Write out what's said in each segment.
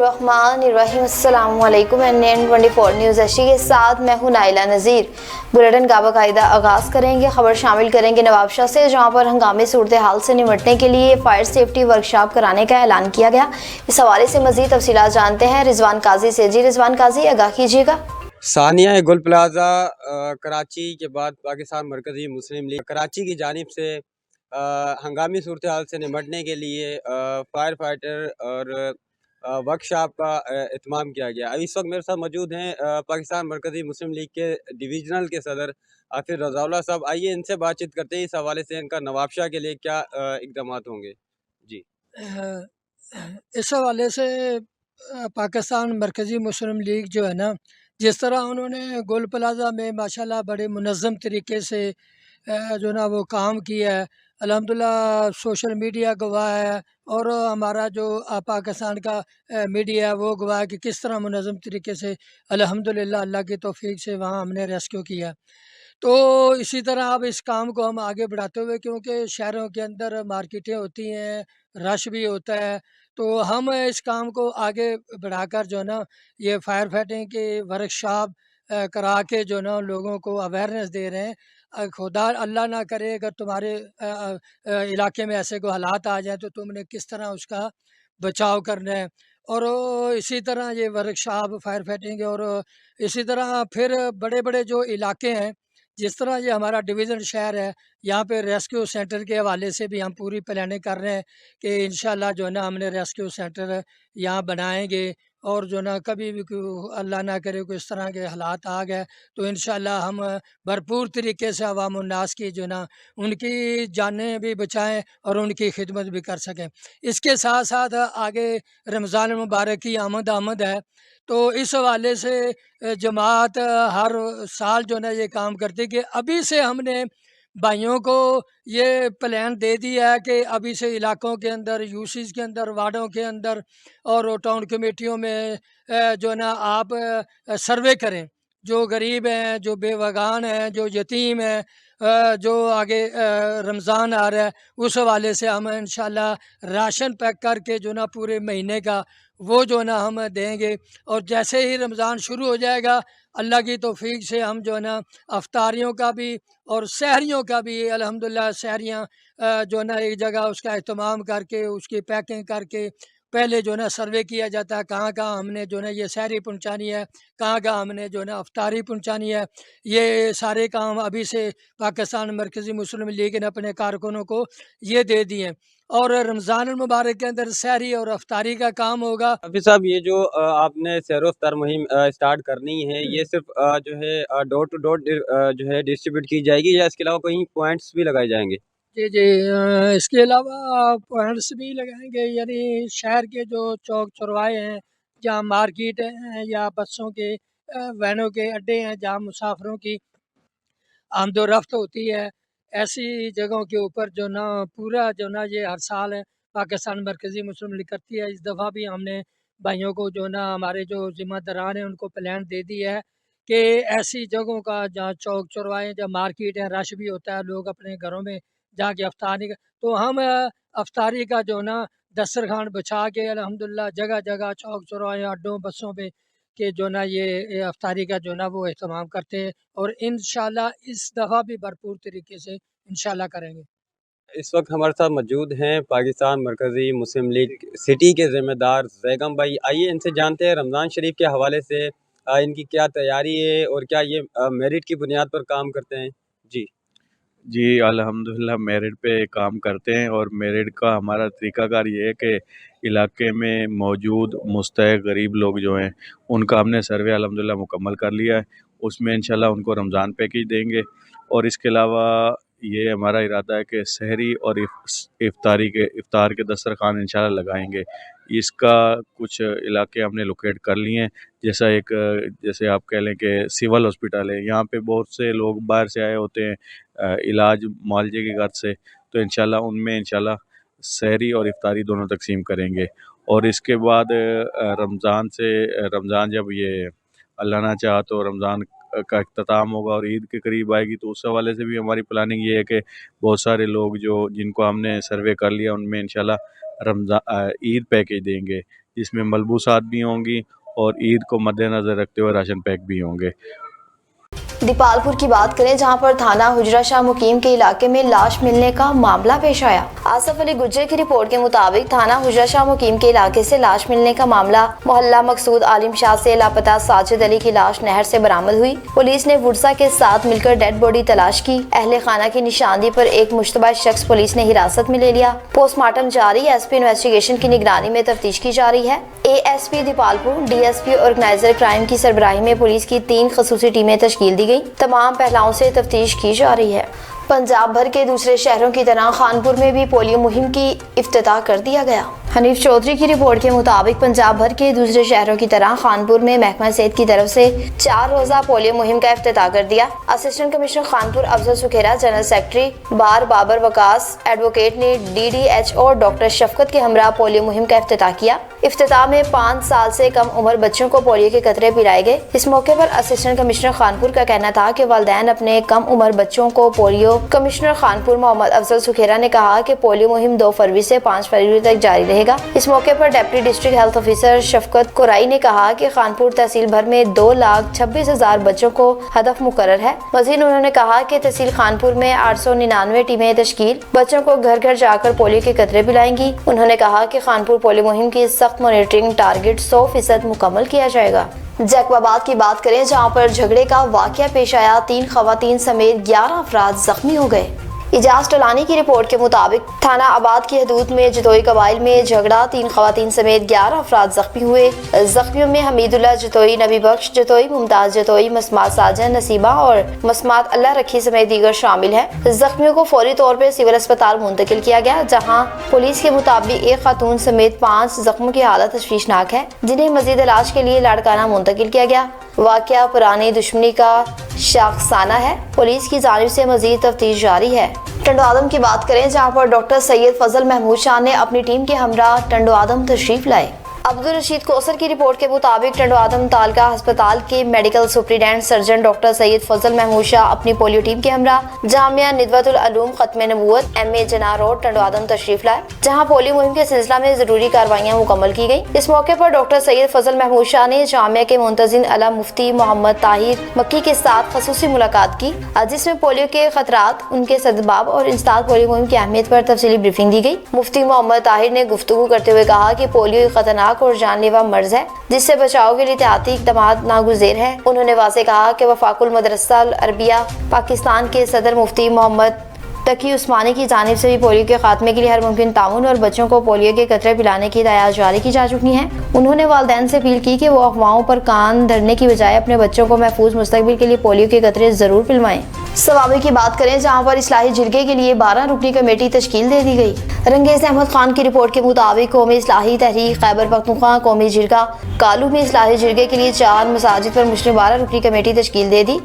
बिस्मिल्लाहिर्रहमानिर्रहीम। अस्सलामु अलैकुम। NN24 न्यूज़ एचडी के साथ मैं हूं नाइला नज़ीर। बुलेटिन का बाकायदा आगाज़ करेंगे। खबर शामिल करेंगे नवाबशाह से, जहां पर हंगामी सूरत हाल से निपटने के लिए फायर सेफ्टी वर्कशॉप कराने का ऐलान किया गया। इस हवाले से मज़ीद तफसीलात जानते हैं रिजवान काजी से। जी रिजवान काजी, आगाह कीजिएगा। सानिया गुल प्लाजा कराची के बाद पाकिस्तान मरकज़ी मुस्लिम लीग कराची की जानिब से हंगामी सूरत हाल से निपटने के लिए फायर फाइटर और वर्कशॉप का एहतमाम किया गया। अभी इस वक्त मेरे साथ मौजूद हैं पाकिस्तान मरकज़ी मुस्लिम लीग के डिवीज़नल के सदर आफिर रज़ाउल्लाह साहब। आइए इनसे बातचीत करते हैं, इस हवाले से इनका नवाबशाह के लिए क्या इकदाम होंगे। जी, इस हवाले से पाकिस्तान मरकज़ी मुस्लिम लीग जो है ना, जिस तरह उन्होंने गोल प्लाज़ा में माशाल्लाह बड़े मुनज़्ज़म तरीके से जो ना वो काम किया है, अल्हम्दुलिल्लाह सोशल मीडिया गवाह है और हमारा जो पाकिस्तान का मीडिया है वो गवाह है कि किस तरह मुनज़्ज़म तरीके से अल्हम्दुलिल्लाह अल्लाह की तौफ़ीक से वहाँ हमने रेस्क्यू किया। तो इसी तरह अब इस काम को हम आगे बढ़ाते हुए, क्योंकि शहरों के अंदर मार्केटें होती हैं, रश भी होता है, तो हम इस काम को आगे बढ़ाकर जो है ना ये फायर फाइटिंग की वर्कशॉप करा के जो ना लोगों को अवेयरनेस दे रहे हैं। खुदा अल्लाह ना करे अगर तुम्हारे इलाके में ऐसे कोई हालात आ जाए तो तुमने किस तरह उसका बचाव करना है। और इसी तरह ये वर्कशॉप फायर फाइटिंग और इसी तरह फिर बड़े बड़े जो इलाके हैं, जिस तरह ये हमारा डिवीज़न शहर है, यहाँ पे रेस्क्यू सेंटर के हवाले से भी हम पूरी प्लानिंग कर रहे हैं कि इंशाल्लाह जो है ना हमने रेस्क्यू सेंटर यहाँ बनाएंगे। और जो ना कभी भी अल्लाह ना करे कोई इस तरह के हालात आ गए तो इंशाल्लाह हम भरपूर तरीके से अवाम उन्नास की जो ना उनकी जानें भी बचाएं और उनकी खिदमत भी कर सकें। इसके साथ साथ आगे रमज़ान मुबारक की आमद आमद है, तो इस हवाले से जमात हर साल जो है ना ये काम करती है कि अभी से हमने भाइयों को ये प्लान दे दिया है कि अभी से इलाकों के अंदर, यूसीज के अंदर, वार्डों के अंदर और टाउन कमेटियों में जो है ना आप सर्वे करें। जो गरीब हैं, जो बेवगान हैं, जो यतीम हैं, जो आगे रमज़ान आ रहा है उस हवाले से हम इंशाल्लाह राशन पैक करके जो ना पूरे महीने का वो जो ना हम देंगे। और जैसे ही रमज़ान शुरू हो जाएगा अल्लाह की तौफ़ीक से हम जो है ना अफ्तारियों का भी और सहरियों का भी अल्हम्दुलिल्लाह सहरियाँ जो है ना एक जगह उसका अहतमाम करके उसकी पैकिंग करके पहले जो है ना सर्वे किया जाता है कहाँ कहाँ हमने जो है ना ये सहरी पहुँचानी है, कहाँ कहाँ हमने जो है ना अफ्तारी पहुँचानी है। ये सारे काम अभी से पाकिस्तान मरकज़ी मुस्लिम लीग ने अपने कारकुनों को ये दे दिए हैं। और रमज़ान मुबारक के अंदर सहरी और अफ्तारी का काम होगा। अभी साहब ये जो आपने सैरो इफ्तार मुहिम स्टार्ट करनी है, ये सिर्फ जो है डोर टू डोर जो है डिस्ट्रीब्यूट की जाएगी या इसके अलावा कहीं पॉइंट्स भी लगाए जाएंगे? जी, जी। इसके अलावा पॉइंट्स भी लगाएँगे, यानी शहर के जो चौक चौराहे हैं, जहाँ मार्केट हैं या बसों के वैनों के अड्डे हैं, जहाँ मुसाफ़िरों की आमदो-रफ़्त होती है, ऐसी जगहों के ऊपर जो ना पूरा जो ना ये हर साल पाकिस्तान मरकज़ी मुस्लिम लीग करती है। इस दफ़ा भी हमने भाइयों को जो ना हमारे जो ज़िम्मेदारान हैं उनको प्लान दे दिया है कि ऐसी जगहों का जहाँ चौक चौराहे, जहाँ मार्केट है, रश भी होता है, लोग अपने घरों में जाके अफ्तारी का तो हम अफ्तारी का जो ना दस्तरखान बिछा के अल्हम्दुलिल्लाह जगह-जगह चौक चौराहे, अड्डों, बसों पे कि जो ना ये अफ्तारी का जो ना वो एहतमाम करते हैं और इंशाल्लाह इस दफ़ा भी भरपूर तरीके से इंशाल्लाह करेंगे। इस वक्त हमारे साथ मौजूद हैं पाकिस्तान मरकज़ी मुस्लिम लीग सिटी के ज़िम्मेदार जैगम भाई। आइए इनसे जानते हैं रमज़ान शरीफ के हवाले से इनकी क्या तैयारी है और क्या ये मेरिट की बुनियाद पर काम करते हैं। जी, जी, अल्हम्दुलिल्लाह मेरिट पे काम करते हैं और मेरिट का हमारा तरीक़ाकार ये है कि इलाके में मौजूद मुस्तहिक़ गरीब लोग जो हैं, उनका हमने सर्वे अल्हम्दुलिल्लाह मुकम्मल कर लिया है। उसमें इंशाल्लाह उनको रमज़ान पैकेज देंगे और इसके अलावा ये हमारा इरादा है कि सहरी और इफ्तार के दस्तरखान इंशाल्लाह लगाएँगे। इसका कुछ इलाके हमने लोकेट कर लिए हैं, जैसे आप कह लें कि सिविल हॉस्पिटल है, यहाँ पे बहुत से लोग बाहर से आए होते हैं इलाज मुआलजे की गर्ज से, तो इंशाल्लाह सहरी और इफ्तारी दोनों तकसीम करेंगे। और इसके बाद रमज़ान जब ये अल्लाह ना चाहा तो रमज़ान का इख्तिताम होगा और ईद के करीब आएगी, तो उस हवाले से भी हमारी प्लानिंग ये है कि बहुत सारे लोग जो जिनको हमने सर्वे कर लिया उनमें इंशाल्लाह ईद पैकेज देंगे, जिसमें मलबूसात भी होंगी और ईद को मद्देनज़र रखते हुए राशन पैक भी होंगे। दीपालपुर की बात करें, जहां पर थाना हुजरा शाह मुकीम के इलाके में लाश मिलने का मामला पेश आया। आसफ अली गुज्जर की रिपोर्ट के मुताबिक थाना हुजरा शाह मुकीम के इलाके से लाश मिलने का मामला मोहल्ला मकसूद आलिम शाह से लापता साजिद अली की लाश नहर से बरामद हुई। पुलिस ने वुडसा के साथ मिलकर डेड बॉडी तलाश की। अहले खाना की निशानदी पर एक मुश्तबा शख्स पुलिस ने हिरासत में ले लिया। पोस्टमार्टम जारी। एसपी इन्वेस्टिगेशन की निगरानी में तफ्तीश की जा रही है। ASP Dipalpur, DSP organizer crime की सरबराही में पुलिस की 3 खसूसी टीमें तश्कील दी गई। तमाम पहलुओं से तफ्तीश की जा रही है। पंजाब भर के दूसरे शहरों की तरह खानपुर में भी पोलियो मुहिम की इफ्तिताह कर दिया गया। हनीफ चौधरी की रिपोर्ट के मुताबिक पंजाब भर के दूसरे शहरों की तरह खानपुर में महकमा सेहत की तरफ से 4 रोज़ा पोलियो मुहिम का इफ्तिताह कर दिया। Assistant commissioner Khanpur Afzal Sukhera, general secretary bar Babar Waqas advocate ने DDHO डॉक्टर शफकत के हमरा पोलियो मुहिम का इफ्तिताह किया। इफ्तिताह में 5 साल से कम उम्र बच्चों को पोलियो के कतरे पिलाए गए। इस मौके पर असिस्टेंट कमिश्नर खानपुर का कहना था कि वालिदैन अपने कम उम्र बच्चों को पोलियो। कमिश्नर खानपुर मोहम्मद अफजल सुखेरा ने कहा कि पोलियो मुहिम 2 फरवरी से 5 फरवरी तक जारी रहेगा। इस मौके पर डिप्टी डिस्ट्रिक्ट हेल्थ ऑफिसर शफकत कुराई ने कहा कि खानपुर तहसील भर में 2,26,000 बच्चों को हदफ मुकर्रर है। मजीद उन्होंने कहा कि तहसील खानपुर में 899 टीमें तश्कील बच्चों को घर घर जाकर पोलियो के कतरे पिलाएंगी। उन्होंने कहा कि खानपुर पोलियो मुहिम की सख्त मॉनिटरिंग टारगेट 100% मुकम्मल किया जाएगा। जैकबाबाद की बात करें, जहां पर झगड़े का वाकया पेश आया। 3 खवातीन समेत 11 अफराद जख्मी हो गए। इजाज टलानी की रिपोर्ट के मुताबिक थाना आबाद की हदूद में जतोई कबाइल में झगड़ा। 3 खवातीन समेत 11 अफराद जख्मी हुए। जख्मियों में हमीदुल्लाह जतोई, नबी बख्श जतोई, मुमताज जतोई, मसमात साजन, नसीबा और मसमात अल्लाह रखी समेत दीगर शामिल हैं। जख्मियों को फौरी तौर पर सिविल अस्पताल मुंतकिल किया गया, जहां पुलिस के मुताबिक एक खातून समेत 5 जख्मों की हालत तशवीशनाक है, जिन्हें मजीद इलाज के लिए लाड़काना मुंतकिल किया गया। वाकया पुरानी दुश्मनी का शाखसाना है। पुलिस की जानिब से मजीद तफ्तीश जारी है। टंडोआदम की बात करें, जहां पर डॉक्टर सैयद फजल महमूद शाह ने अपनी टीम के हमरा टंडोआदम तशरीफ लाए। अब्दुल रशीद कौसर की रिपोर्ट के मुताबिक टंडोआदम तालका अस्पताल के medical superintendent surgeon doctor Syed Fazal Mahmood Shah अपनी पोलियो टीम के हमरा जामिया निदवतुल उलूम खत्म नबूवत MA जना रोड टंडोआदम तशरीफ लाए, जहां पोलियो मुहिम के सिलसिला में जरूरी कार्रवाइयां मुकम्मल की गई। इस मौके पर डॉक्टर सैयद फजल महमूद शाह ने जामिया के मुंतजिम आला मुफ्ती मोहम्मद ताहिर मक्की के साथ खसूसी मुलाकात की, जिसमें पोलियो के खतरात, उनके सदबाब और इंसदाद पोलियो मुहिम की अहमियत पर तफसीली ब्रीफिंग दी गई। मुफ्ती मोहम्मद ताहिर ने गुफ्तगू करते हुए कहा कि पोलियो खतरनाक और जानलेवा मर्ज है, जिससे बचाव के लिए एहतियाती इक़दाम नागुज़ेर है। उन्होंने वाज़ेह कहा कि वफाकुल मदरसा अरबिया पाकिस्तान के सदर मुफ्ती मोहम्मद तकी उस्मानी की जानिब से भी पोलियो के खात्मे के लिए हर मुमकिन ताउन और बच्चों को पोलियो के कतरे पिलाने की हिदायत जारी की जा चुकी हैं। उन्होंने वालिदैन से अपील की कि वो अफवाहों पर कान धरने की बजाय अपने बच्चों को महफूज मुस्तकबिल के लिए पोलियो के कतरे जरूर पिलवाएं। सवाबी की बात करें, जहां पर इस्लाही जिरगे के लिए 12 रुकनी कमेटी तश्कील दे दी गई। रंगेज अहमद खान की रिपोर्ट के मुताबिक कौमी इस्लाही तहरीक खैबर पख्तूनख्वा कौमी जिरगा कालू में इस्लाही जिरगे के लिए 4 मसाजिद पर मुश्तमिल 12 रुकनी कमेटी तश्कील दे दी,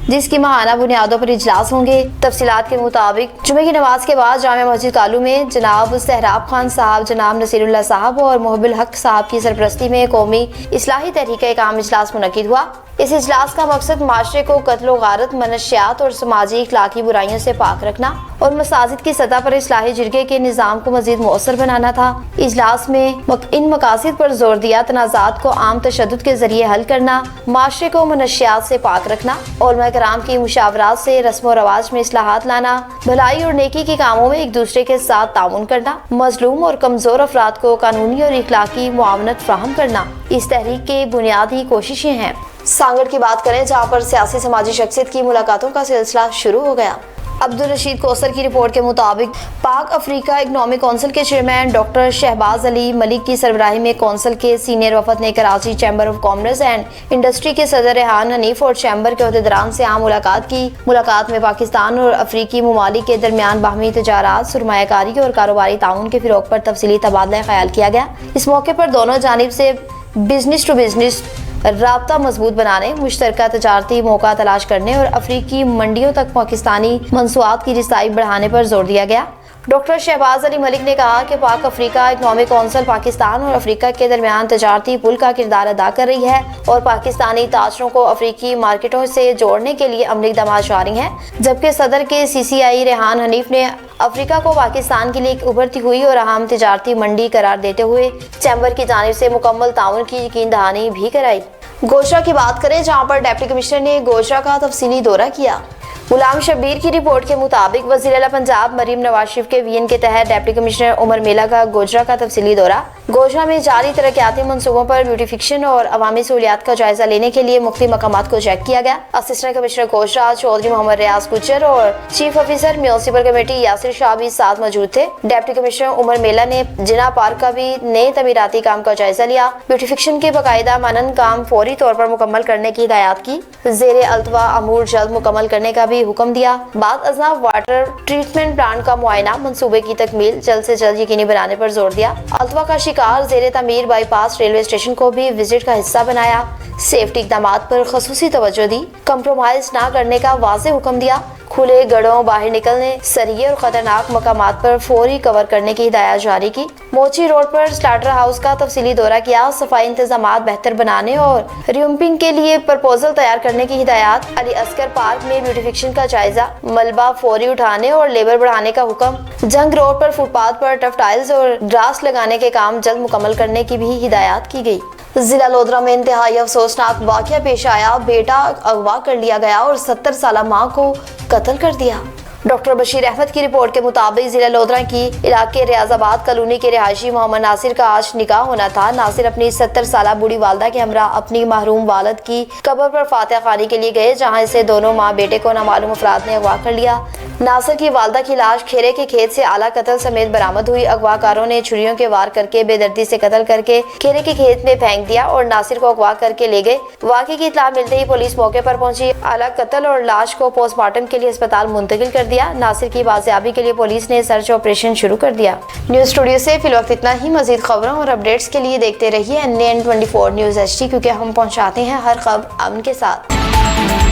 जिसकी माहाना बुनियादों पर इजलास होंगे। तफसीलात के मुताबिक जुमे की नमाज के बाद जामिया मस्जिद कालू में जनाब सहराब खान साहब, जनाब नसीरुल्लाह साहब और मोहबिल हक साहब की सरपरस्ती में कौमी इस्लाही तहरीक का एक आम इजलास मुनक्किद हुआ। इस इजलास का मकसद माशरे को कत्ल गारत, मनशियात और समाजी इखलाकी बुराइयों से पाक रखना और मसाजिद की सतह पर इस्लाही जिरगे के निज़ाम को मजीद मौसर बनाना था। इजलास में इन मकासद पर जोर दिया, तनाज़ात को आम तशद्दुद के जरिए हल करना, माशरे को मनशियात से पाक रखना, उलमा कराम की मुशावरात से रस्म व रवाज में इस्लाहात लाना, भलाई और नेकी के कामों में एक दूसरे के साथ ताउन करना, मजलूम और कमजोर अफराद को कानूनी और इखलाकी मुआवनत फराहम करना इस तहरीक के बुनियादी कोशिशें हैं। सांगड़ की बात करें, जहाँ पर सियासी समाजी शख्सियत की मुलाकातों का सिलसिला शुरू हो गया। अब्दुल रशीद कौसर की रिपोर्ट के मुताबिक पाक अफ्रीका इकनॉमिक कौंसिल के चेयरमैन डॉक्टर शहबाज अली मलिक की सरबराही में कौंसिल के सीनियर वफद ने Karachi chamber of commerce and industry के सदर रेहान हनीफ और चैम्बर के अहदेदारान से आम मुलाकात की। मुलाकात में पाकिस्तान और अफ्रीकी ममालिक के दरमियान बाहमी तजारात, सरमायाकारी और कारोबारी ताउन के फिरोग पर तफसीली तबादला ख्याल किया गया। इस मौके पर दोनों जानिब से बिजनेस टू बिजनेस राब्ता मजबूत बनाने, मुश्तरका तजारती मौका तलाश करने और अफ्रीकी मंडियों तक पाकिस्तानी मंसूआत की रसाई बढ़ाने पर जोर दिया गया। डॉक्टर शहबाज अली मलिक ने कहा कि पाक अफ्रीका इकनॉमिक कौंसिल पाकिस्तान और अफ्रीका के दरमियान तजारती पुल का किरदार अदा कर रही है और पाकिस्तानी ताजरों को अफ्रीकी मार्केटों से जोड़ने के लिए अमली इक़दाम जारी हैं, जबकि सदर के CCI रेहान हनीफ ने अफ्रीका को पाकिस्तान के लिए एक उभरती हुई और अहम तजारती मंडी करार देते हुए चैम्बर की जानिब से मुकम्मल ताउन की यकीन दहानी भी कराई। गोशा की बात करें, जहाँ पर डिप्टी कमिश्नर ने गोशा का तफसीली दौरा किया। गुलाम शब्बीर की रिपोर्ट के मुताबिक वज़ीर आला पंजाब मरीम नवाज शरीफ के VN के तहत डिप्टी कमिश्नर उमर मेला का गोजरा का तफसीली दौरा। गोजरा में जारी तरक्याती मनसूबों पर ब्यूटिफिकेशन और अवामी सहूलियात का जायजा लेने के लिए मुख्तलिफ मकामात को चेक किया गया। असिस्टेंट कमिश्नर गोजरा चौधरी मोहम्मद रियाज गुज्जर और chief officer municipal committee Yasir Shah भी साथ मौजूद थे। डिप्टी कमिश्नर उमर मेला ने जिना पार्क का भी नए तमीराती काम का जायजा लिया। ब्यूटिफिकेशन के बाकायदा मानन काम फौरी तौर पर मुकम्मल करने की हिदायत की। ज़ेरे अल्तवा अमूर जल्द मुकम्मल करने का भी हुक्म दिया। बाद अज़ा वाटर ट्रीटमेंट प्लांट का मुआयना मंसूबे की तकमील जल्द से जल्द यकीनी बनाने पर जोर दिया। अल्तवा का शिकार ज़ेरे तमीर बाईपास रेलवे स्टेशन को भी विजिट का हिस्सा बनाया। सेफ्टी इक़दामात पर ख़ुसूसी तवज्जो दी। कंप्रोमाइज न करने का वाज़ेह हुक्म दिया। खुले गढ़ों बाहर निकलने, सरिये और खतरनाक मकामात पर फौरी कवर करने की हिदायत जारी की। मोची रोड पर स्लाटर हाउस का तफसीली दौरा किया। सफाई इंतजामात बेहतर बनाने और रिम्पिंग के लिए प्रपोजल तैयार करने की हिदायत। अली अस्कर पार्क में ब्यूटिफिकेशन का जायजा, मलबा फौरी उठाने और लेबर बढ़ाने का हुक्म। जंग रोड पर फुटपाथ पर टफ टाइल्स और ग्रास लगाने के काम जल्द मुकम्मल करने की भी हिदायत की गई। जिला लोधरा में इंतहाई अफसोसनाक वाक़या पेश आया। बेटा अगवा कर लिया गया और 70 साला माँ को कत्ल कर दिया। डॉक्टर बशीर अहमद की रिपोर्ट के मुताबिक जिला लोधरा की इलाके रियाजाबाद कॉलोनी के रिहायशी मोहम्मद नासिर का आज निकाह होना था। नासिर अपनी 70 साला बूढ़ी वालदा के हमरा अपनी महरूम वालद की कब्र पर फातिहा खानी के लिए गए, जहां इसे दोनों माँ बेटे को नामालूम अफराद ने अगवा कर लिया। नासिर की वालदा की लाश खेरे के खेत से आला कत्ल समेत बरामद हुई। अगवाकारों ने छुरियों के वार करके बेदर्दी से कत्ल करके खेरे के खेत में फेंक दिया और नासिर को अगवा करके ले गए। वाक़े की इत्तला मिलते ही पुलिस मौके पर पहुंची। आला कत्ल और लाश को पोस्टमार्टम के लिए अस्पताल मुंतकिल कर दिया। नासिर की बाजियाबी के लिए पुलिस ने सर्च ऑपरेशन शुरू कर दिया। न्यूज़ स्टूडियो से फिलवक्त इतना ही। मजीद खबरों और अपडेट्स के लिए देखते रहिए NN 24 न्यूज़ HD, क्योंकि हम पहुँचाते हैं हर खबर अमन के साथ।